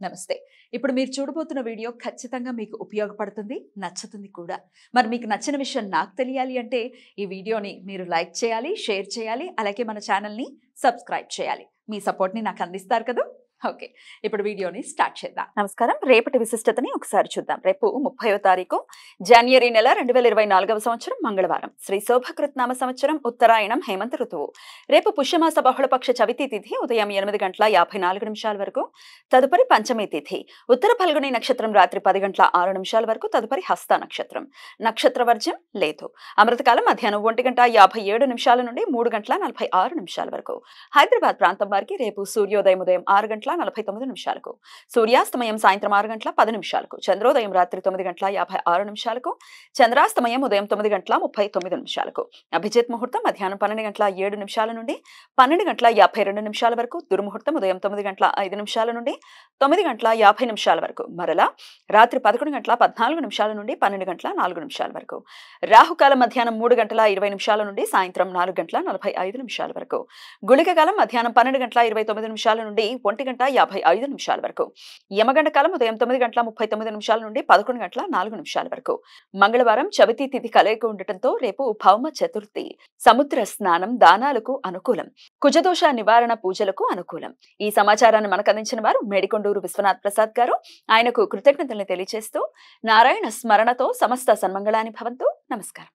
నమస్తే. ఇప్పుడు మీరు చూడబోతున్న వీడియో ఖచ్చితంగా మీకు ఉపయోగపడుతుంది, నచ్చుతుంది కూడా. మరి మీకు నచ్చిన విషయం నాకు తెలియాలి అంటే ఈ వీడియోని మీరు లైక్ చేయాలి, షేర్ చేయాలి, అలాగే మన ఛానల్‌ని సబ్స్క్రైబ్ చేయాలి. మీ సపోర్ట్‌ని నాకు అందిస్తారు కదూ! ఓకే. ఇప్పుడు వీడియోని స్టార్ట్ చేద్దాం. నమస్కారం. రేపటి విశిష్టతని ఒకసారి చూద్దాం. రేపు 30వ తారీఖు జనవరి నెల 2024వ సంవత్సరం మంగళవారం. శ్రీ శోభకృత్నామ సంవత్సరం ఉత్తరాయణం హేమంత ఋతువు. రేపు పుష్యమాస బహుళపక్ష చవితి తిథి ఉదయం 8:54 వరకు, తదుపరి పంచమి తిథి. ఉత్తర ఫల్గుని నక్షత్రం రాత్రి 10:06 వరకు, తదుపరి హస్త నక్షత్రం. నక్షత్ర వర్జ్యం లేదు. అమృతకాలం మధ్యాహ్నం 1:57 నుండి 3:46 వరకు. హైదరాబాద్ ప్రాంతం వారికి రేపు సూర్యోదయం ఉదయం 6:49, సూర్యాస్తమయం సాయంత్రం 6:10, చంద్రోదయం రాత్రి 9:56, చంద్రాస్తమయం ఉదయం 9:39. అభిజిత్ ముహూర్తం మధ్యాహ్నం 12:07 నుండి 12:52 వరకు, దుర్ముహూర్తం ఉదయం 9:05 నుండి 9:50 వరకు, మరలా రాత్రి 11:14 నుండి 12:04 వరకు. రాహుకాలం మధ్యాహ్నం 3:20 నుండి సాయంత్రం 4:45 వరకు. గుళిక కాలం మధ్యాహ్నం 12:29 నుండి 1:55 వరకు. యమగండ కాలం ఉదయం 9:39 నుండి 11:04 వరకు. మంగళవారం చవితి తిథి కలయిక ఉండటంతో రేపు భౌమ చతుర్థి. సముద్ర స్నానం దానాలకు అనుకూలం. కుజదోష నివారణ పూజలకు అనుకూలం. ఈ సమాచారాన్ని మనకు అందించిన వారు మేడికొండూరు విశ్వనాథ్ ప్రసాద్ గారు. ఆయనకు కృతజ్ఞతలు తెలియజేస్తూ నారాయణ స్మరణతో సమస్త సన్మంగళాని భవంతు. నమస్కారం.